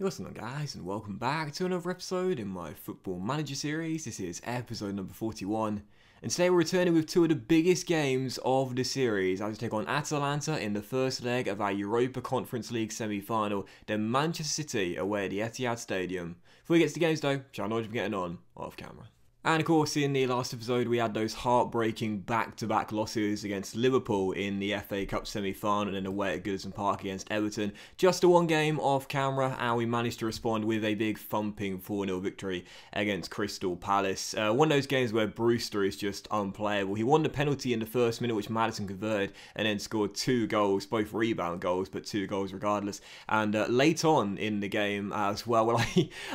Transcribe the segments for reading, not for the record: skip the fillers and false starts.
What's going on, guys, and welcome back to another episode in my Football Manager series. This is episode number 41, and today we're returning with two of the biggest games of the series as we take on Atalanta in the first leg of our Europa Conference League semi-final, then Manchester City away at the Etihad Stadium. Before we get to the games though, shall I know what you're getting on off camera. And of course, in the last episode, we had those heartbreaking back-to-back losses against Liverpool in the FA Cup semi-final and then away at Goodison Park against Everton. Just the one game off camera, and we managed to respond with a big thumping 4-0 victory against Crystal Palace. One of those games where Brewster is just unplayable. He won the penalty in the first minute, which Maddison converted, and then scored 2 goals, both rebound goals, but 2 goals regardless. And late on in the game as well,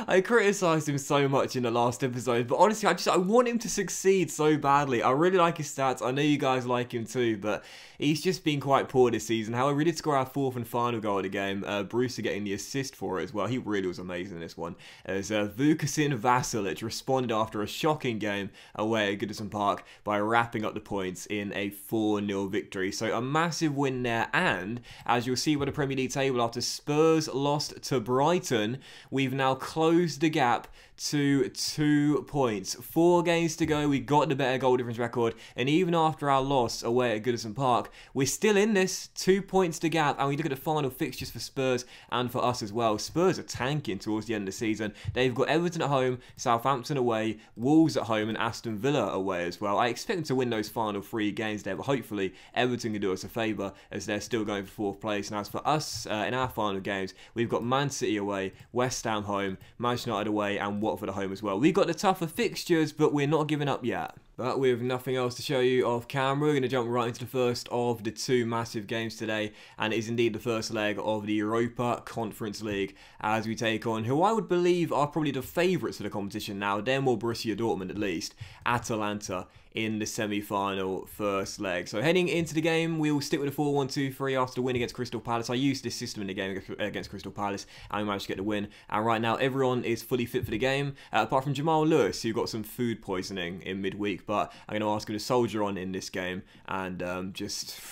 I criticised him so much in the last episode, but honestly, I want him to succeed so badly. I really like his stats. I know you guys like him too, but he's just been quite poor this season. However, we did score our 4th and final goal of the game. Brewster getting the assist for it as well. He really was amazing in this one. As Vukasin Vasilic responded after a shocking game away at Goodison Park by wrapping up the points in a 4-0 victory. So a massive win there, and as you'll see by the Premier League table, after Spurs lost to Brighton, we've now closed the gap to 2 points. 4 games to go, we got the better goal difference record, and even after our loss away at Goodison Park, we're still in this, 2 points to gap. And we look at the final fixtures for Spurs and for us as well. Spurs are tanking towards the end of the season. They've got Everton at home, Southampton away, Wolves at home, and Aston Villa away as well. I expect them to win those final 3 games there, but hopefully Everton can do us a favour as they're still going for 4th place. And as for us, in our final games, we've got Man City away, West Ham home, Manchester United away, and Watford at home as well. We've got the tougher fixtures, but we're not giving up yet. But with nothing else to show you off camera, we're going to jump right into the first of the 2 massive games today, and it is indeed the first leg of the Europa Conference League as we take on who I would believe are probably the favourites for the competition now, them or Borussia Dortmund at least, Atalanta in the semi-final first leg. So heading into the game, we will stick with a 4-1-2-3 after the win against Crystal Palace. I used this system in the game against Crystal Palace and we managed to get the win. And right now, everyone is fully fit for the game, apart from Jamal Lewis, who got some food poisoning in midweek. But I'm going to ask him to soldier on in this game and just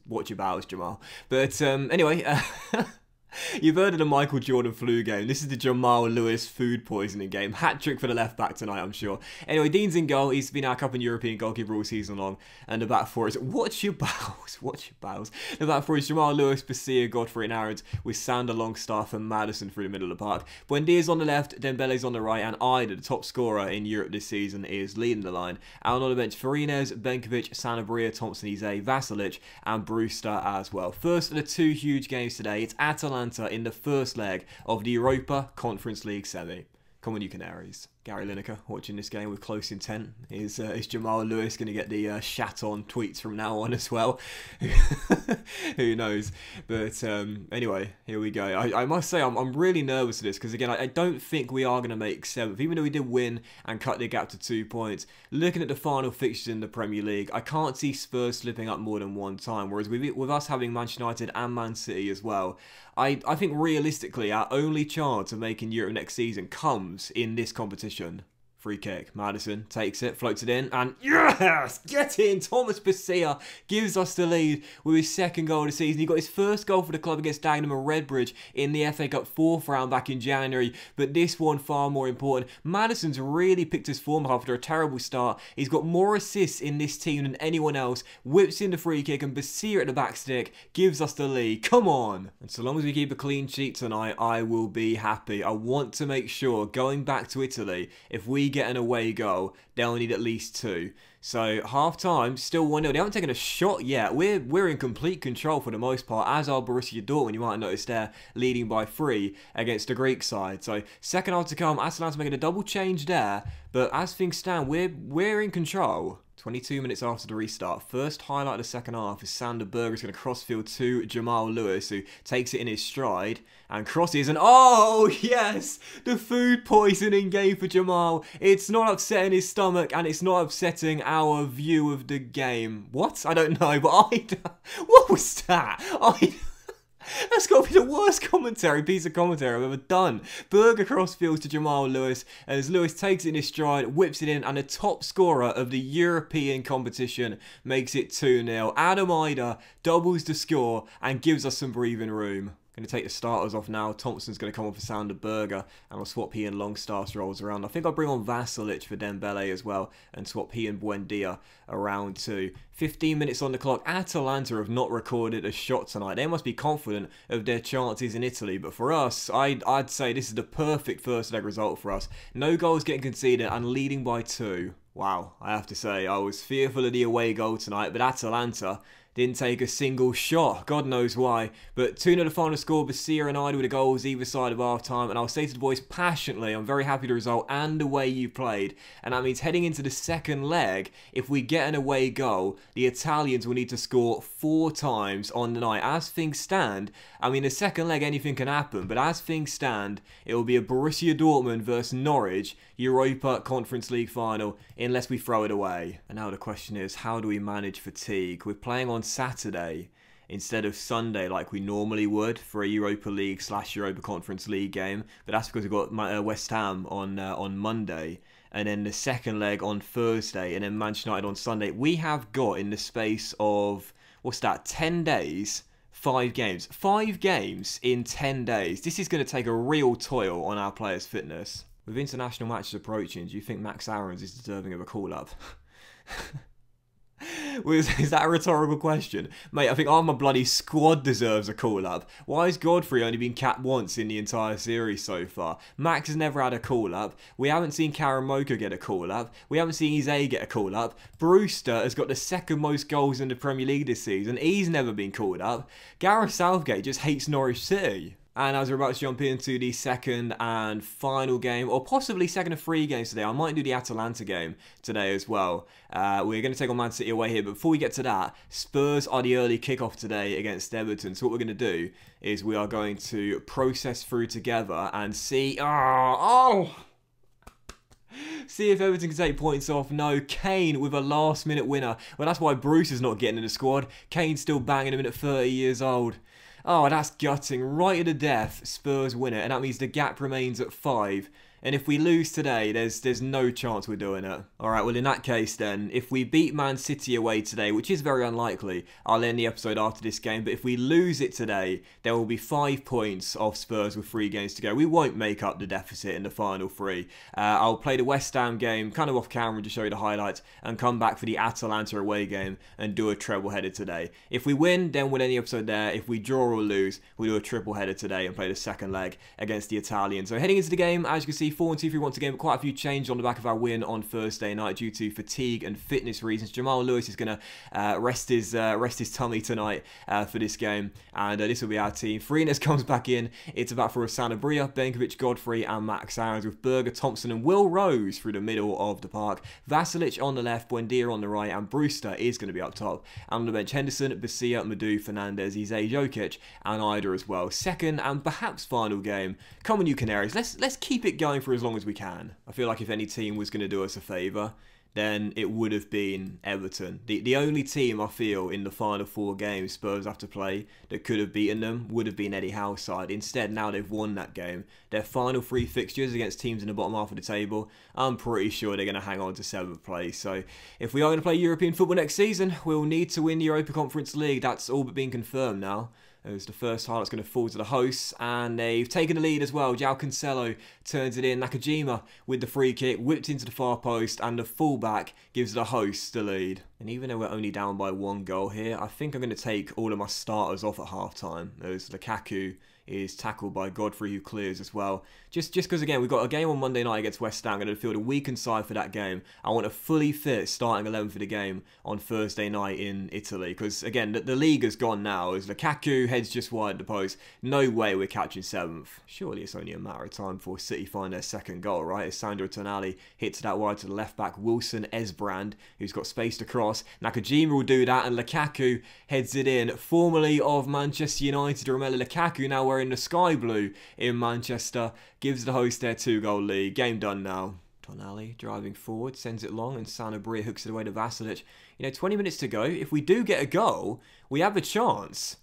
watch your battles, Jamal. But anyway... You've heard of the Michael Jordan flu game. This is the Jamal Lewis food poisoning game. Hat-trick for the left-back tonight, I'm sure. Anyway, Dean's in goal. He's been our Cup and European goalkeeper all season long. And the back four is... Watch your bowels. Watch your bowels. The back four is Jamal Lewis, Basia, Godfrey and Aaron, with Sander, Longstaff and Maddison through the middle of the park. Buendia's on the left, Dembele's on the right, and Ida, the top scorer in Europe this season, is leading the line. Out on the bench, Farines, Benkovic, Sanabria, Thompson, Ize, Vasilic, and Brewster as well. First of the 2 huge games today, it's Atalanta in the first leg of the Europa Conference League semi. Come on, you Canaries. Gary Lineker watching this game with close intent. Is Jamal Lewis going to get the shat on tweets from now on as well? Who knows? But anyway, here we go. I must say I'm really nervous for this because, again, I don't think we are going to make 7th. Even though we did win and cut the gap to 2 points, looking at the final fixtures in the Premier League, I can't see Spurs slipping up more than 1 time. Whereas with us having Manchester United and Man City as well, I think realistically our only chance of making Europe next season comes in this competition. Free kick. Maddison takes it, floats it in, and yes! Get in! Thomas Basia gives us the lead with his 2nd goal of the season. He got his 1st goal for the club against Dagenham and Redbridge in the FA Cup 4th round back in January, but this one far more important. Maddison's really picked his form after a terrible start. He's got more assists in this team than anyone else, whips in the free kick, and Basia at the back stick gives us the lead. Come on! And so long as we keep a clean sheet tonight, I will be happy. I want to make sure, going back to Italy, if we get an away goal, they'll need at least 2. So half time, still 1-0. They haven't taken a shot yet. We're in complete control for the most part, as are Borussia Dortmund. You might have noticed they're leading by 3 against the Greek side. So second half to come, Atalanta making a double change there. But as things stand, we're in control. 22 minutes after the restart. First highlight of the second half is Sander Berger's going to crossfield to Jamal Lewis, who takes it in his stride and crosses. And oh, yes! The food poisoning game for Jamal. It's not upsetting his stomach and it's not upsetting our view of the game. What? I don't know, but what was that? That's got to be the worst piece of commentary I've ever done. Berger crossfields to Jamal Lewis, as Lewis takes it in his stride, whips it in, and the top scorer of the European competition makes it 2-0. Adam Ida doubles the score and gives us some breathing room. Going to take the starters off now. Thompson's going to come off for Sander Berger, and I'll swap he and Longstaff rolls around. I think I'll bring on Vasilic for Dembele as well, and swap he and Buendia around too. 15 minutes on the clock. Atalanta have not recorded a shot tonight. They must be confident of their chances in Italy, but for us, I'd say this is the perfect first leg result for us. No goals getting conceded and leading by 2. Wow, I have to say, I was fearful of the away goal tonight, but Atalanta didn't take a single shot. God knows why. But 2-0 the final score. Basia and Ida with the goals either side of half time. And I'll say to the boys passionately, I'm very happy with the result and the way you played. And that means heading into the second leg, if we get an away goal, the Italians will need to score 4 times on the night. As things stand, I mean, the second leg, anything can happen. But as things stand, it will be a Borussia Dortmund versus Norwich Europa Conference League final, unless we throw it away. And now the question is, how do we manage fatigue? We're playing on Saturday instead of Sunday like we normally would for a Europa League / Europa Conference League game, but that's because we've got West Ham on Monday, and then the second leg on Thursday, and then Manchester United on Sunday. We have got, in the space of, what's that, 10 days, 5 games. 5 games in 10 days. This is going to take a real toll on our players' fitness. With international matches approaching, do you think Max Aarons is deserving of a call-up? Is that a rhetorical question? Mate, I think my bloody squad deserves a call-up. Why has Godfrey only been capped once in the entire series so far? Max has never had a call-up. We haven't seen Karamoka get a call-up. We haven't seen Eze get a call-up. Brewster has got the second most goals in the Premier League this season. He's never been called up. Gareth Southgate just hates Norwich City. And as we're about to jump into the second and final game, or possibly second of 3 games today, I might do the Atalanta game today as well. We're going to take on Man City away here, but before we get to that, Spurs are the early kickoff today against Everton. So what we're going to do is we are going to process through together and see... See if Everton can take points off. No, Kane with a last-minute winner. Well, that's why Bruce is not getting in the squad. Kane's still banging him in at 30 years old. Oh, that's gutting. Right to the death, Spurs win it, and that means the gap remains at 5. And if we lose today, there's no chance we're doing it. Alright, well in that case then, if we beat Man City away today, which is very unlikely, I'll end the episode after this game, but if we lose it today, there will be 5 points off Spurs with 3 games to go. We won't make up the deficit in the final 3. I'll play the West Ham game, kind of off camera to show you the highlights, and come back for the Atalanta away game and do a treble-header today. If we win, then we'll end the episode there. If we draw or lose, we'll do a triple-header today and play the second leg against the Italians. So heading into the game, as you can see, 4-2-3 once again, but quite a few changes on the back of our win on Thursday night due to fatigue and fitness reasons. Jamal Lewis is going to rest his tummy tonight for this game, and this will be our team. Freenes comes back in. It's about for Sanabria, Benkovic, Godfrey, and Max Aarons with Berger, Thompson, and Will Rose through the middle of the park. Vasilic on the left, Buendia on the right, and Brewster is going to be up top. And on the bench, Henderson, Basia, Madu, Fernandez, Eze, Jokic, and Ida as well. Second and perhaps final game. Come on, you Canaries. Let's keep it going for as long as we can. I feel like if any team was going to do us a favour, then it would have been Everton. The only team I feel in the final 4 games Spurs have to play that could have beaten them would have been Eddie Howe's side. Instead, now they've won that game. Their final 3 fixtures against teams in the bottom half of the table, I'm pretty sure they're going to hang on to 7th place. So if we are going to play European football next season, we'll need to win the Europa Conference League. That's all but been confirmed now. As the first highlight's going to fall to the hosts, and they've taken the lead as well. João Cancelo turns it in. Nakajima with the free kick, whipped into the far post, and the fullback gives the hosts the lead. And even though we're only down by 1 goal here, I think I'm going to take all of my starters off at half-time. As Lukaku is tackled by Godfrey, who clears as well. Just because, again, we've got a game on Monday night against West Ham. I'm going to field a weakened side for that game. I want a fully fit starting 11 for the game on Thursday night in Italy. Because, again, the league has gone now. As Lukaku heads just wide the post, no way we're catching 7th. Surely it's only a matter of time before City find their second goal, right? As Sandro Tonali hits that wide to the left-back, Wilson Esbrand, who's got space to cross. Nakajima will do that, and Lukaku heads it in. Formerly of Manchester United, remember Lukaku now wearing the sky blue in Manchester, gives the host their 2-goal lead. Game done now. Tonali driving forward, sends it long, and Sanabria hooks it away to Vasilic. 20 minutes to go. If we do get a goal, we have a chance.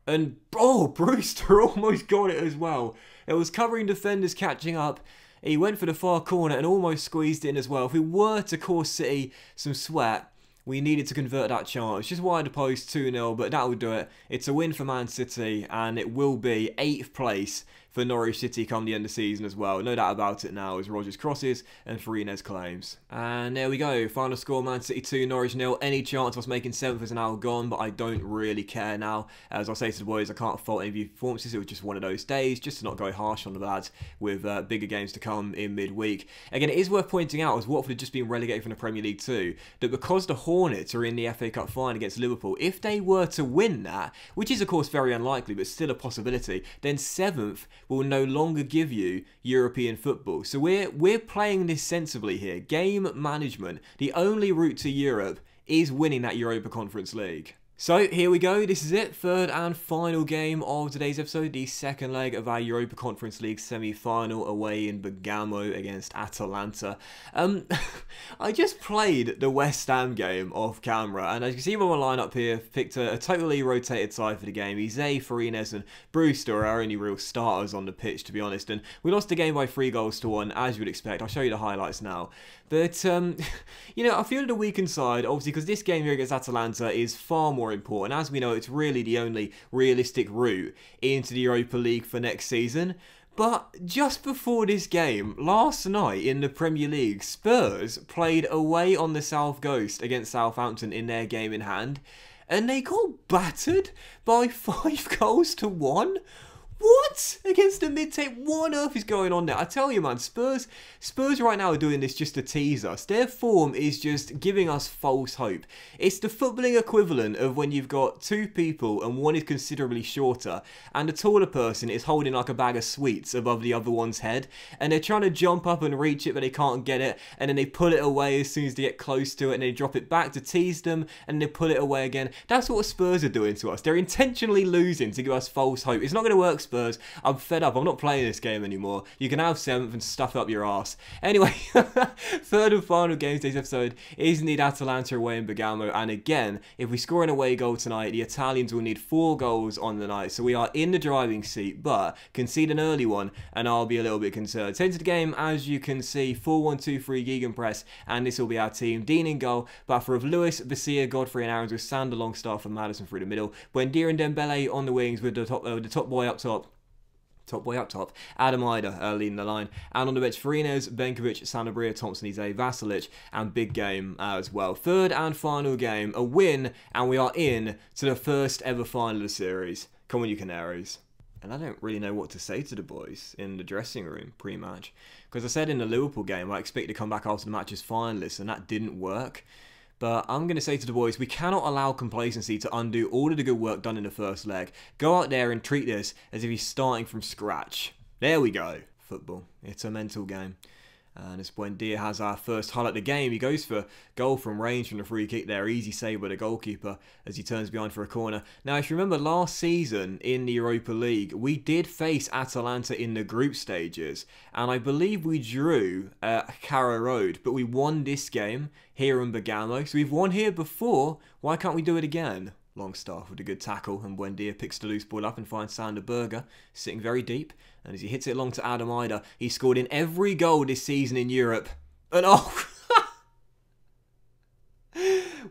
And, Brewster almost got it as well. It was covering defenders catching up. He went for the far corner and almost squeezed it in as well. If we were to cause City some sweat, We needed to convert that chance. Just wide the post 2-0, but that will do it. It's a win for Man City, and it will be 8th place for Norwich City come the end of the season as well. No doubt about it now as Rodgers crosses and Farines claims. And there we go. Final score, Man City 2, Norwich 0. Any chance of us making 7th is now gone, but I don't really care now. As I'll say to the boys, I can't fault any of your performances. It was just one of those days, just to not go harsh on the lads with bigger games to come in midweek. Again, it is worth pointing out, as Watford had just been relegated from the Premier League too, that because the Hornets are in the FA Cup final against Liverpool, if they were to win that, which is of course very unlikely, but still a possibility, then 7th will no longer give you European football. So we're playing this sensibly here. Game management. The only route to Europe is winning that Europa Conference League. So here we go, this is it, third and final game of today's episode, the second leg of our Europa Conference League semi-final away in Bergamo against Atalanta. I just played the West Ham game off camera, and as you can see by my lineup here, picked a totally rotated side for the game. Eze, Farines and Brewster are our only real starters on the pitch, to be honest, and we lost the game by 3-1, as you would expect. I'll show you the highlights now. But, you know, I feel the weakened side, obviously, because this game here against Atalanta is far more important. As we know, it's really the only realistic route into the Europa League for next season. But just before this game, last night in the Premier League, Spurs played away on the South Coast against Southampton in their game in hand, and they got battered by 5-1. What? Against the mid-table? What on earth is going on there? I tell you, man, Spurs right now are doing this just to tease us. Their form is just giving us false hope. It's the footballing equivalent of when you've got two people and one is considerably shorter and the taller person is holding like a bag of sweets above the other one's head, and they're trying to jump up and reach it but they can't get it, and then they pull it away as soon as they get close to it and they drop it back to tease them and they pull it away again. That's what Spurs are doing to us. They're intentionally losing to give us false hope. It's not going to work, Spurs. I'm fed up. I'm not playing this game anymore. You can have 7th and stuff up your arse. Anyway, third and final game of today's episode is indeed Atalanta away in Bergamo. And again, if we score an away goal tonight, the Italians will need 4 goals on the night. So we are in the driving seat, but concede an early one and I'll be a little bit concerned. So into the game, as you can see, 4-1-2-3 gegenpress, and this will be our team. Dean in goal, but for Lewis, Basia, Godfrey and Aarons with Sander, Longstaff and Maddison through the middle. Buendia and Dembele on the wings with the top boy up top. Adam Ida leading the line. And on the bench, Farines, Benkovic, Sanabria, Thompson, Eze, Vasilic, and big game as well. Third and final game, a win, and we are in to the first ever final of the series. Come on, you Canaries. And I don't really know what to say to the boys in the dressing room pre-match. Because I said in the Liverpool game, I expected to come back after the match as finalists, and that didn't work. But I'm going to say to the boys, we cannot allow complacency to undo all of the good work done in the first leg. Go out there and treat this as if he's starting from scratch. There we go. Football. It's a mental game. And as Buendia has our first highlight of the game, he goes for goal from range from the free kick there. Easy save by the goalkeeper as he turns behind for a corner. Now, if you remember last season in the Europa League, we did face Atalanta in the group stages. And I believe we drew at Carrow Road, but we won this game here in Bergamo. So we've won here before. Why can't we do it again? Longstaff with a good tackle, and Buendia picks the loose ball up and finds Sander Berger sitting very deep. And as he hits it long to Adam Ida, he scored in every goal this season in Europe. And oh!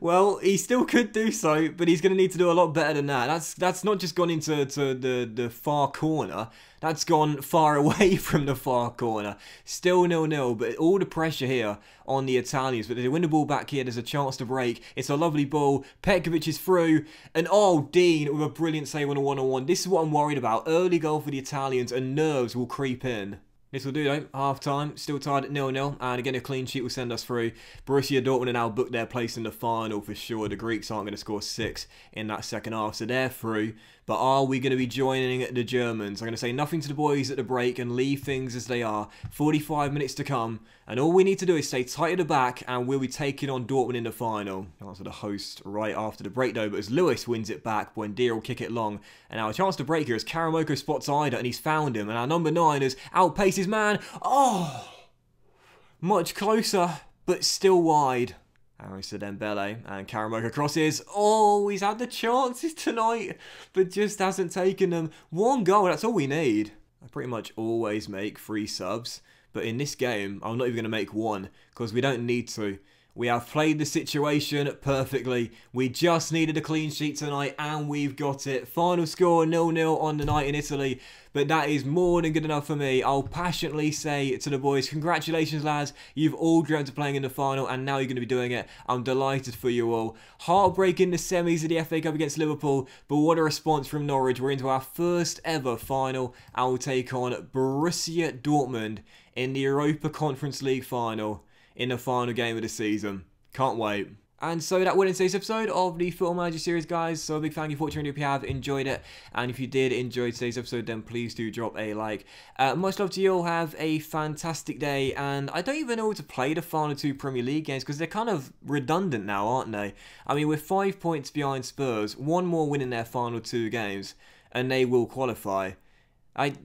Well, he still could do so, but he's going to need to do a lot better than that. That's not just gone into the far corner. That's gone far away from the far corner. Still 0-0, but all the pressure here on the Italians. But they win the ball back here. There's a chance to break. It's a lovely ball. Petkovic is through. And oh, Dean with a brilliant save on a one-on-one. This is what I'm worried about. Early goal for the Italians and nerves will creep in. This will do though, half time, still tied at 0-0, and again a clean sheet will send us through. Borussia Dortmund are now booked their place in the final for sure. The Greeks aren't going to score 6 in that second half, so they're through. But are we going to be joining the Germans? I'm going to say nothing to the boys at the break and leave things as they are. 45 minutes to come, and all we need to do is stay tight at the back, and we'll be taking on Dortmund in the final. Answer the host right after the break though, but as Lewis wins it back, Buendia will kick it long. And now a chance to break here as Karamoko spots Ida, and he's found him, and our number 9 has outpaced his man. Oh! Much closer, but still wide. Aarons to Dembele, and Karamoko crosses. Oh, he's had the chances tonight, but just hasn't taken them. 1 goal, that's all we need. I pretty much always make 3 subs, but in this game, I'm not even going to make 1, because we don't need to. We have played the situation perfectly. We just needed a clean sheet tonight and we've got it. Final score 0-0 on the night in Italy. But that is more than good enough for me. I'll passionately say to the boys, congratulations lads. You've all dreamt of playing in the final and now you're going to be doing it. I'm delighted for you all. Heartbreaking the semis of the FA Cup against Liverpool. But what a response from Norwich. We're into our first ever final. I will take on Borussia Dortmund in the Europa Conference League final. In the final game of the season. Can't wait. And so that would end today's episode of the Football Manager series, guys. So a big thank you for watching if you have enjoyed it. And if you did enjoy today's episode, then please do drop a like. Much love to you all. Have a fantastic day. And I don't even know what to play the final 2 Premier League games because they're kind of redundant now, aren't they? I mean, we're 5 points behind Spurs. 1 more win in their final 2 games. And they will qualify.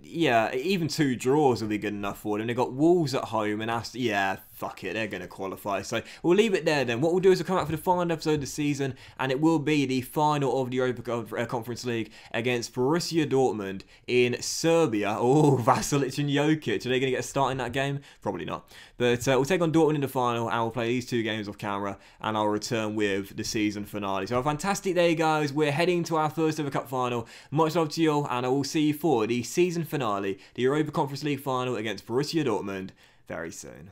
Yeah, even 2 draws will be good enough for them. They've got Wolves at home and yeah, fuck it, they're going to qualify. So we'll leave it there then. What we'll do is we'll come back for the final episode of the season and it will be the final of the Europa Conference League against Borussia Dortmund in Serbia. Oh, Vasilic and Jokic. Are they going to get a start in that game? Probably not. But we'll take on Dortmund in the final and we'll play these 2 games off camera and I'll return with the season finale. So a fantastic day, guys. We're heading to our first ever cup final. Much love to you all and I will see you for the season finale, the Europa Conference League final against Borussia Dortmund very soon.